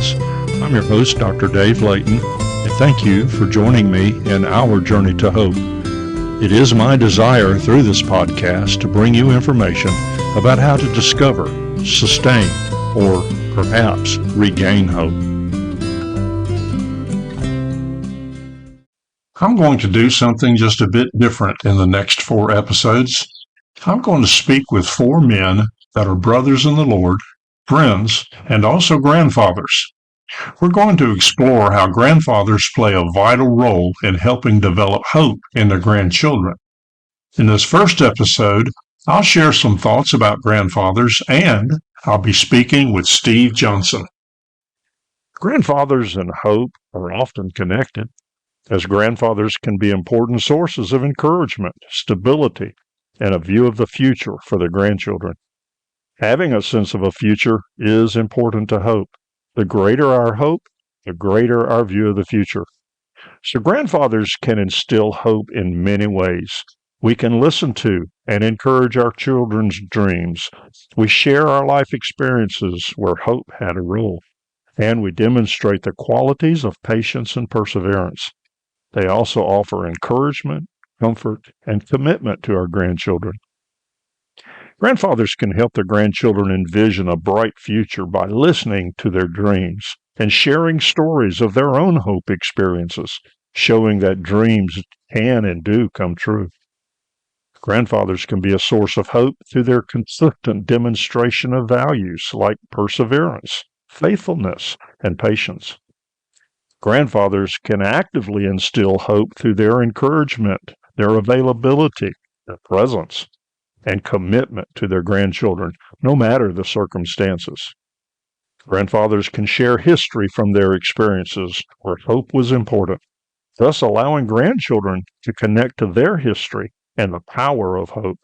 Friends. I'm your host, Dr. Dave Layton, and thank you for joining me in our journey to hope. It is my desire through this podcast to bring you information about how to discover, sustain, or perhaps regain hope. I'm going to do something just a bit different in the next 4 episodes. I'm going to speak with 4 men that are brothers in the Lord, friends, and also grandfathers. We're going to explore how grandfathers play a vital role in helping develop hope in their grandchildren. In this first episode, I'll share some thoughts about grandfathers, and I'll be speaking with Steve Johnson. Grandfathers and hope are often connected, as grandfathers can be important sources of encouragement, stability, and a view of the future for their grandchildren. Having a sense of a future is important to hope. The greater our hope, the greater our view of the future. So grandfathers can instill hope in many ways. We can listen to and encourage our children's dreams. We share our life experiences where hope had a role. And we demonstrate the qualities of patience and perseverance. They also offer encouragement, comfort, and commitment to our grandchildren. Grandfathers can help their grandchildren envision a bright future by listening to their dreams and sharing stories of their own hope experiences, showing that dreams can and do come true. Grandfathers can be a source of hope through their consistent demonstration of values like perseverance, faithfulness, and patience. Grandfathers can actively instill hope through their encouragement, their availability, their presence, and commitment to their grandchildren, no matter the circumstances. Grandfathers can share history from their experiences where hope was important, thus allowing grandchildren to connect to their history and the power of hope.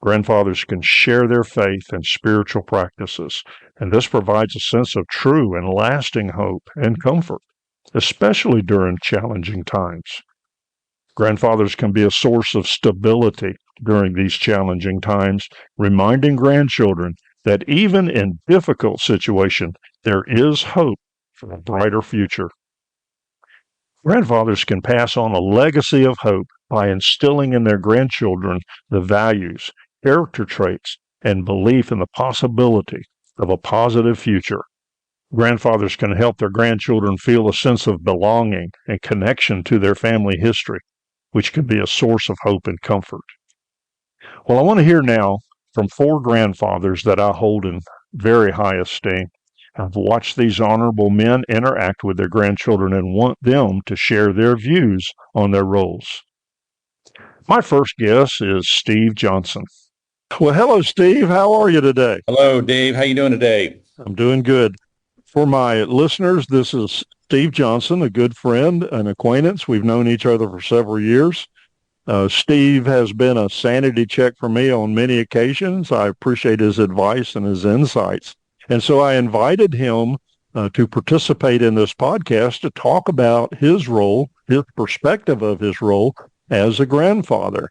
Grandfathers can share their faith and spiritual practices, and this provides a sense of true and lasting hope and comfort, especially during challenging times. Grandfathers can be a source of stability during these challenging times, reminding grandchildren that even in difficult situations, there is hope for a brighter future. Grandfathers can pass on a legacy of hope by instilling in their grandchildren the values, character traits, and belief in the possibility of a positive future. Grandfathers can help their grandchildren feel a sense of belonging and connection to their family history, which can be a source of hope and comfort. Well, I want to hear now from 4 grandfathers that I hold in very high esteem. I've watched these honorable men interact with their grandchildren and want them to share their views on their roles. My first guest is Steve Johnson. Well, hello, Steve. How are you today? Hello, Dave. How you doing today? I'm doing good. For my listeners, this is Steve Johnson, a good friend, an acquaintance. We've known each other for several years. Steve has been a sanity check for me on many occasions. I appreciate his advice and his insights. And so I invited him to participate in this podcast to talk about his role, his perspective of his role as a grandfather.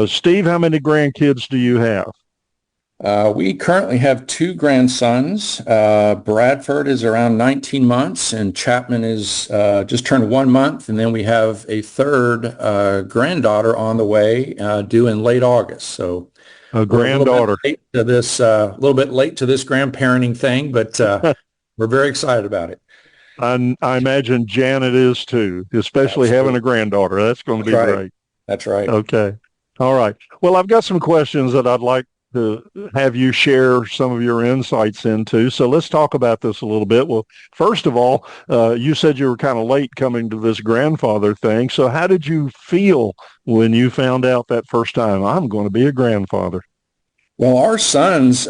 Steve, how many grandkids do you have? We currently have 2 grandsons. Bradford is around 19 months, and Chapman is just turned 1 month. And then we have a 3rd granddaughter on the way, due in late August. So a granddaughter. A little bit late to this grandparenting thing, but we're very excited about it. I imagine Janet is too, especially Absolutely. Having a granddaughter. That's going to be great. That's right. Okay. All right. Well, I've got some questions that I'd like to have you share some of your insights into. So let's talk about this a little bit. Well, first of all, you said you were kind of late coming to this grandfather thing. So how did you feel when you found out that first time, I'm going to be a grandfather? Well, our sons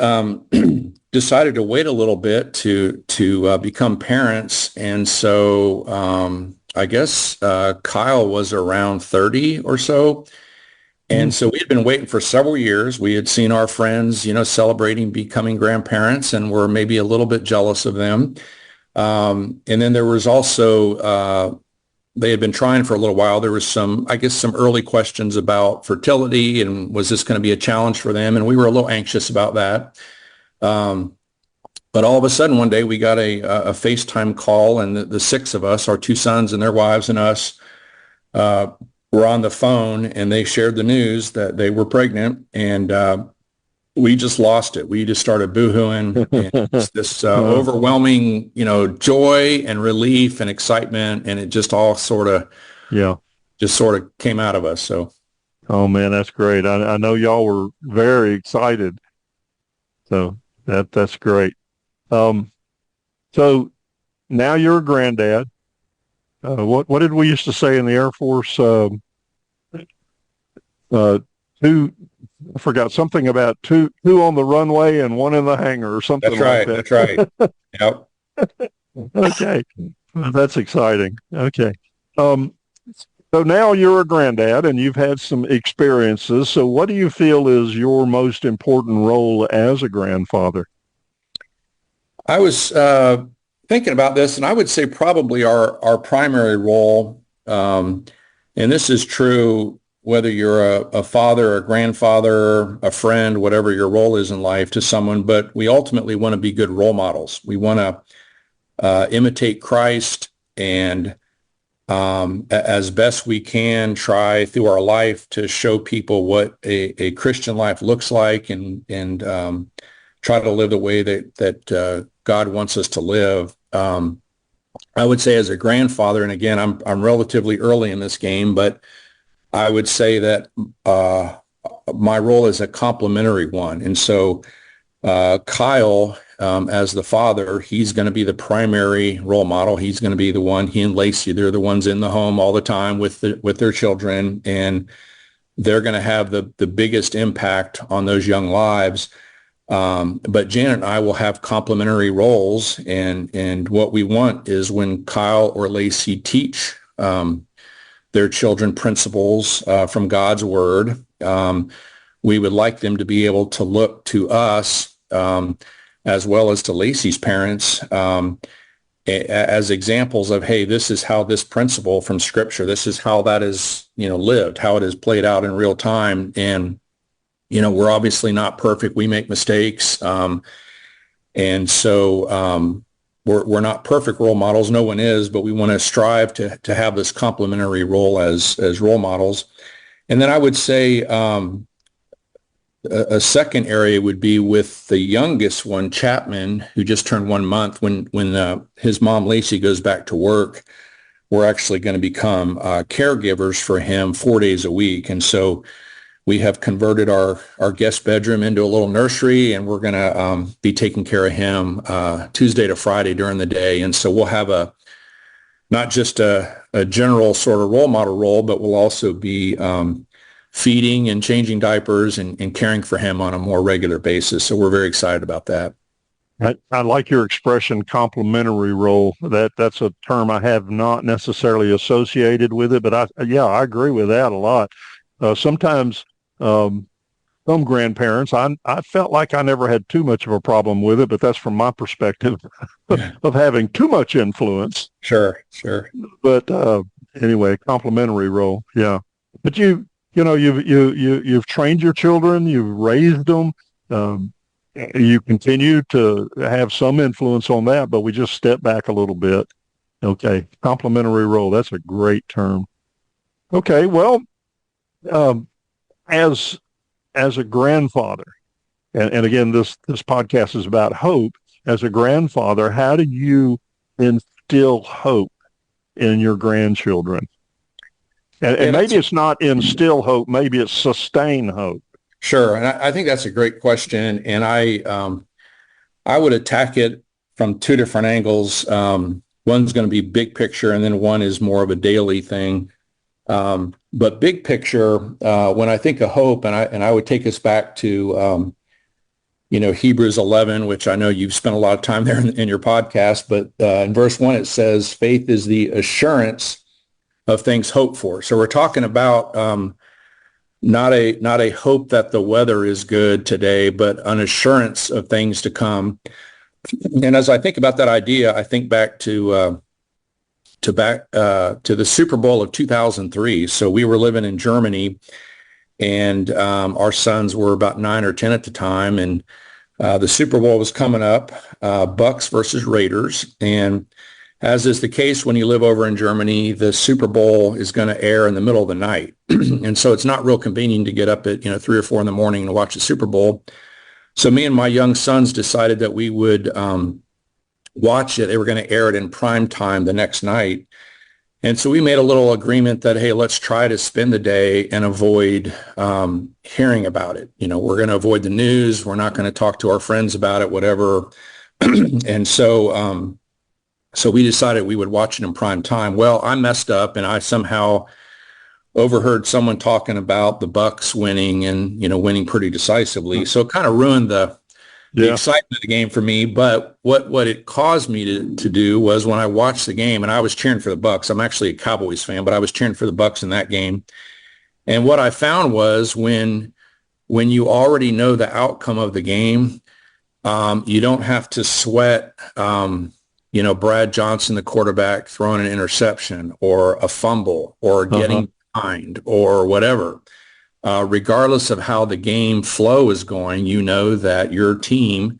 decided to wait a little bit to become parents. And so I guess Kyle was around 30 or so. And so we had been waiting for several years. We had seen our friends, celebrating becoming grandparents, and were maybe a little bit jealous of them. And then there was also, they had been trying for a little while. There was some early questions about fertility, and was this going to be a challenge for them? And we were a little anxious about that. But all of a sudden, one day we got a FaceTime call, and the six of us, our two sons and their wives and us, were on the phone, and they shared the news that they were pregnant, and we just lost it. We just started boohooing, and it's this overwhelming, joy and relief and excitement, and it just all Yeah. sort of came out of us. So, Oh man, that's great. I know y'all were very excited. So that's great. Um, so now you're a granddad. What did we used to say in the Air Force? Uh, two, I forgot something about two on the runway and one in the hangar or something that's like right. that. That's right. Yep. Okay, well, that's exciting. Okay. Um, so now you're a granddad and you've had some experiences. So what do you feel is your most important role as a grandfather? I was thinking about this, and I would say probably our primary role, and this is true whether you're a father, a grandfather, a friend, whatever your role is in life to someone, but we ultimately want to be good role models. We want to imitate Christ and as best we can try through our life to show people what a Christian life looks like and try to live the way that God wants us to live. I would say as a grandfather, and again, I'm relatively early in this game, but I would say that my role is a complementary one. And so Kyle, as the father, he's going to be the primary role model. He's going to be the one. He and Lacey, they're the ones in the home all the time with their children, and they're going to have the biggest impact on those young lives. But Janet and I will have complementary roles, and what we want is when Kyle or Lacey teach their children principles from God's word, we would like them to be able to look to us as well as to Lacey's parents as examples of, hey, this is how this principle from Scripture, this is how that is, lived, how it is played out in real time. And we're obviously not perfect. We make mistakes. And so we're not perfect role models. No one is, but we want to strive to have this complementary role as role models. And then I would say a second area would be with the youngest one, Chapman, who just turned 1 month. When his mom, Lacey, goes back to work, we're actually going to become caregivers for him 4 days a week. And so we have converted our guest bedroom into a little nursery, and we're going to be taking care of him Tuesday to Friday during the day. And so we'll have not just a general sort of role model role, but we'll also be feeding and changing diapers and caring for him on a more regular basis. So we're very excited about that. I like your expression, complementary role. That's a term I have not necessarily associated with it, but I agree with that a lot. Sometimes some grandparents, I felt like I never had too much of a problem with it, but that's from my perspective of having too much influence. Sure. But anyway, complementary role, yeah. But you've trained your children, you've raised them. You continue to have some influence on that, but we just step back a little bit. Okay, complementary role. That's a great term. Okay, well, as a grandfather, and again, this podcast is about hope. As a grandfather, how do you instill hope in your grandchildren? And maybe it's not instill hope, maybe it's sustain hope. Sure, and I think that's a great question, and I would attack it from two different angles. One's going to be big picture, and then one is more of a daily thing. But big picture, when I think of hope, and I would take us back to Hebrews 11, which I know you've spent a lot of time there in your podcast. But in verse 1, it says, "Faith is the assurance of things hoped for." So we're talking about not a hope that the weather is good today, but an assurance of things to come. And as I think about that idea, I think back to the Super Bowl of 2003. So we were living in Germany, and our sons were about 9 or 10 at the time, and The Super Bowl was coming up, Bucks versus Raiders. And as is the case when you live over in Germany, the Super Bowl is going to air in the middle of the night. And so it's not real convenient to get up at, 3 or 4 in the morning to watch the Super Bowl. So me and my young sons decided that we would watch it. They were going to air it in prime time the next night. And so we made a little agreement that, hey, let's try to spend the day and avoid hearing about it. We're going to avoid the news. We're not going to talk to our friends about it, whatever. And so we decided we would watch it in prime time. Well, I messed up, and I somehow overheard someone talking about the Bucks winning and, winning pretty decisively. So it kind of ruined the excitement of the game for me. But what it caused me to do was, when I watched the game, and I was cheering for the Bucks. I'm actually a Cowboys fan, but I was cheering for the Bucks in that game. And what I found was, when you already know the outcome of the game, you don't have to sweat, Brad Johnson, the quarterback, throwing an interception or a fumble or getting behind or whatever. Regardless of how the game flow is going, you know that your team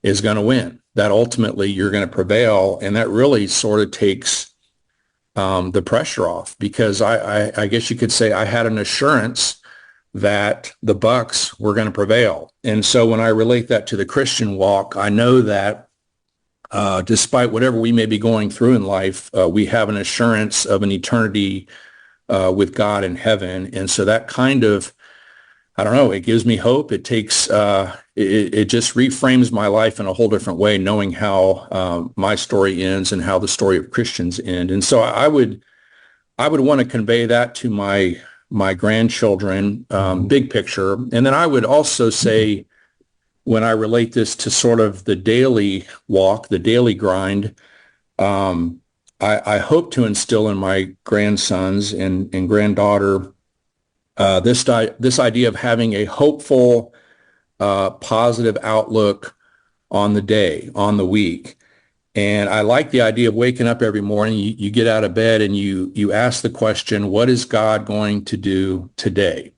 is going to win, that ultimately you're going to prevail. And that really sort of takes the pressure off, because I guess you could say I had an assurance that the Bucks were going to prevail. And so when I relate that to the Christian walk, I know that despite whatever we may be going through in life, we have an assurance of an eternity with God in heaven. And so that kind of, I don't know, it gives me hope. It takes, it just reframes my life in a whole different way, knowing how my story ends and how the story of Christians end. And so I would want to convey that to my grandchildren, big picture. And then I would also say, when I relate this to sort of the daily walk, the daily grind, I hope to instill in my grandsons and granddaughter this idea of having a hopeful, positive outlook on the day, on the week. And I like the idea of waking up every morning. You get out of bed and you ask the question, what is God going to do today?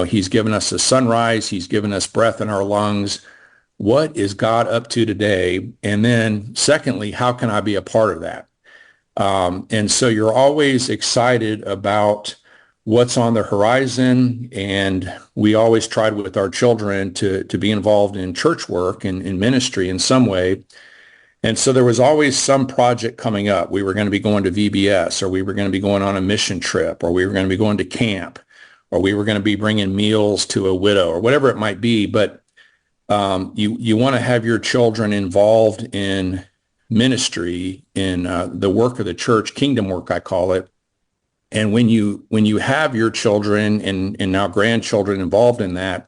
He's given us a sunrise. He's given us breath in our lungs. What is God up to today? And then secondly, how can I be a part of that? And so you're always excited about what's on the horizon. And we always tried with our children to be involved in church work and in ministry in some way. And so there was always some project coming up. We were going to be going to VBS, or we were going to be going on a mission trip, or we were going to be going to camp, or we were going to be bringing meals to a widow, or whatever it might be. But you want to have your children involved in ministry, in the work of the church, kingdom work, I call it. And when you have your children and now grandchildren involved in that,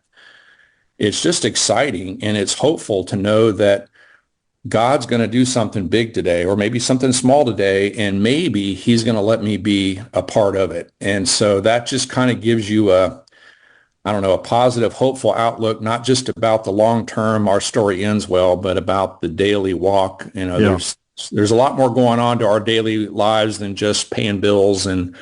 it's just exciting, and it's hopeful to know that God's going to do something big today, or maybe something small today, and maybe he's going to let me be a part of it. And so that just kind of gives you a positive, hopeful outlook, not just about the long term, our story ends well, but about the daily walk. There's a lot more going on to our daily lives than just paying bills and,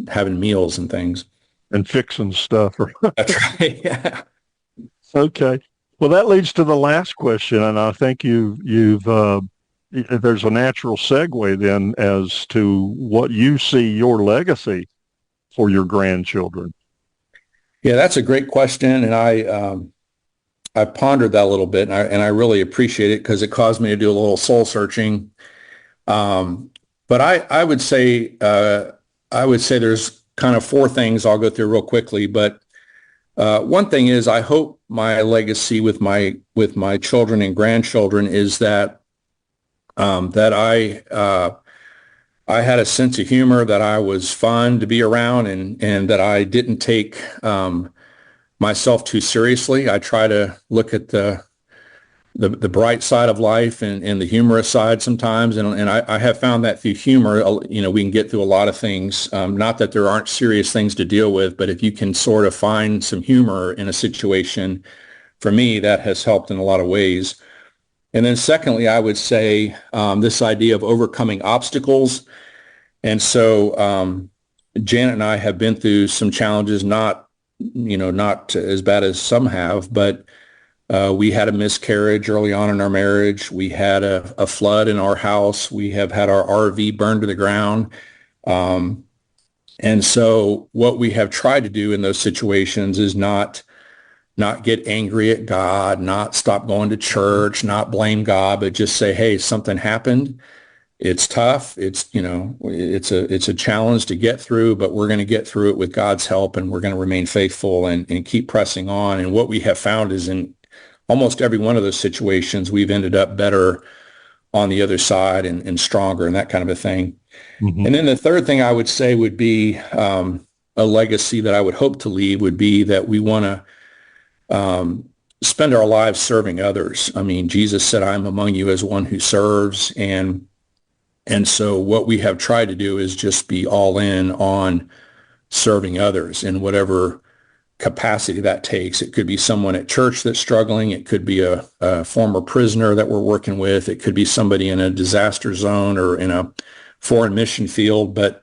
having meals and things. And fixing stuff. That's right. Yeah. Okay. Well, that leads to the last question, and I think there's a natural segue then as to what you see your legacy for your grandchildren. Yeah, that's a great question, and I pondered that a little bit, and I really appreciate it, because it caused me to do a little soul searching. But I would say there's kind of four things I'll go through real quickly. But one thing is, I hope my legacy with my children and grandchildren is that I had a sense of humor, that I was fun to be around, and that I didn't take myself too seriously. I try to look at the bright side of life and the humorous side sometimes, and I have found that through humor, we can get through a lot of things. Not that there aren't serious things to deal with, but if you can sort of find some humor in a situation, for me, that has helped in a lot of ways. And then secondly, I would say this idea of overcoming obstacles. And so Janet and I have been through some challenges, not as bad as some have, but We had a miscarriage early on in our marriage. We had a flood in our house. We have had our RV burned to the ground. Um, and so what we have tried to do in those situations is not get angry at God, not stop going to church, not blame God, but just say, hey, something happened. It's tough. It's a challenge to get through, but we're going to get through it with God's help, and we're going to remain faithful and keep pressing on. And what we have found is in almost every one of those situations, we've ended up better on the other side and stronger and that kind of a thing. Mm-hmm. And then the third thing I would say would be a legacy that I would hope to leave would be that we want to spend our lives serving others. I mean, Jesus said, I'm among you as one who serves. And so what we have tried to do is just be all in on serving others in whatever capacity that takes. It could be someone at church that's struggling. It could be a former prisoner that we're working with. It could be somebody in a disaster zone or in a foreign mission field. But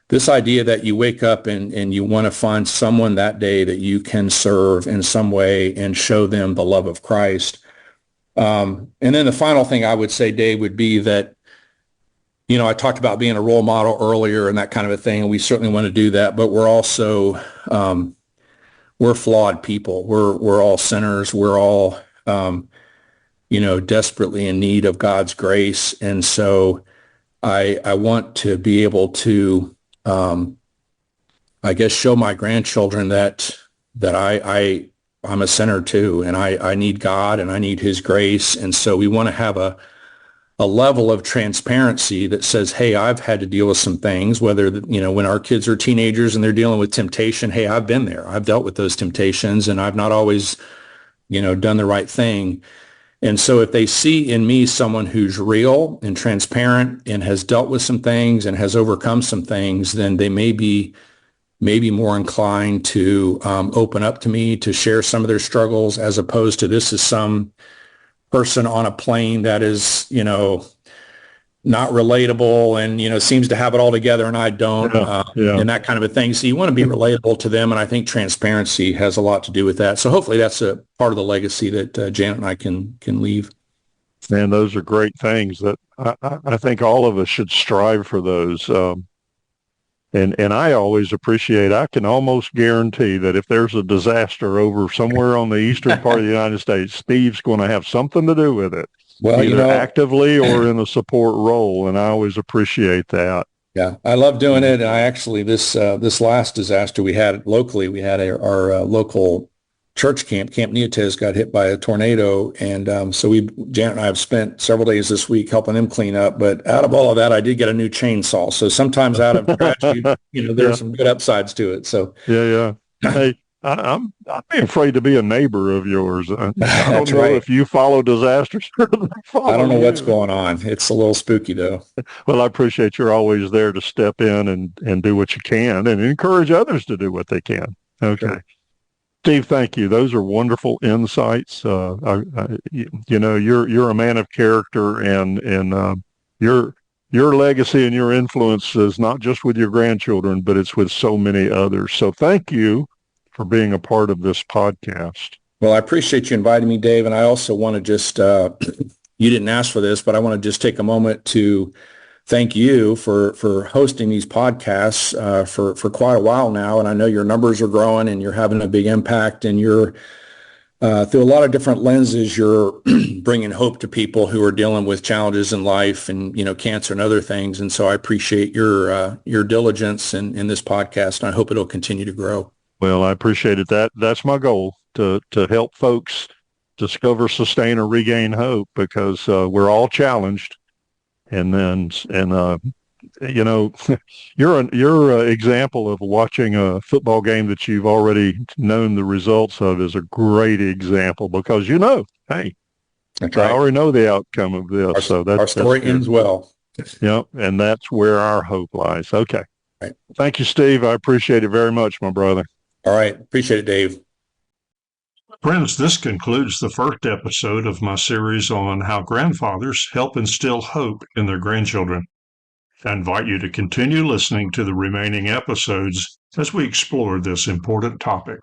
this idea that you wake up and you want to find someone that day that you can serve in some way and show them the love of Christ. And then the final thing I would say, Dave, would be that, I talked about being a role model earlier and that kind of a thing, and we certainly want to do that, but we're also, we're flawed people. We're all sinners. We're all, desperately in need of God's grace. And so I want to be able to, I guess, show my grandchildren that I'm a sinner too, and I need God and I need his grace. And so we want to have a level of transparency that says, hey, I've had to deal with some things, whether, when our kids are teenagers and they're dealing with temptation, hey, I've been there. I've dealt with those temptations and I've not always, done the right thing. And so if they see in me someone who's real and transparent and has dealt with some things and has overcome some things, then they may be more inclined to open up to me, to share some of their struggles, as opposed to this is some person on a plane that is, not relatable and, seems to have it all together and I don't, and that kind of a thing. So you want to be relatable to them. And I think transparency has a lot to do with that. So hopefully that's a part of the legacy that Janet and I can leave. And those are great things that I think all of us should strive for those. And I always appreciate, I can almost guarantee that if there's a disaster over somewhere on the eastern part of the United States, Steve's going to have something to do with it, well, either actively or in a support role. And I always appreciate that. Yeah, I love doing it. And I actually, this last disaster we had locally, we had our local church Camp Neotez got hit by a tornado. And so Janet and I have spent several days this week helping them clean up. But out of all of that, I did get a new chainsaw. So sometimes out of tragedy, there's some good upsides to it. So yeah. Hey, I'd be afraid to be a neighbor of yours. I don't know if you follow disasters. I don't know what's going on. It's a little spooky, though. Well, I appreciate you're always there to step in and do what you can and encourage others to do what they can. Okay. Sure. Steve, thank you. Those are wonderful insights. You're a man of character, and your legacy and your influence is not just with your grandchildren, but it's with so many others. So thank you for being a part of this podcast. Well, I appreciate you inviting me, Dave. And I also want to just, you didn't ask for this, but I want to just take a moment to thank you for hosting these podcasts for quite a while now. And I know your numbers are growing and you're having a big impact, and you're through a lot of different lenses, you're bringing hope to people who are dealing with challenges in life and, cancer and other things. And so I appreciate your diligence in this podcast, and I hope it'll continue to grow. Well, I appreciate it. That's my goal, to help folks discover, sustain, or regain hope, because we're all challenged. And your example of watching a football game that you've already known the results of is a great example, because hey, that's right. I already know the outcome of this. Our story ends well. Yep, and that's where our hope lies. Okay. Right. Thank you, Steve. I appreciate it very much, my brother. All right. Appreciate it, Dave. Friends, this concludes the first episode of my series on how grandfathers help instill hope in their grandchildren. I invite you to continue listening to the remaining episodes as we explore this important topic.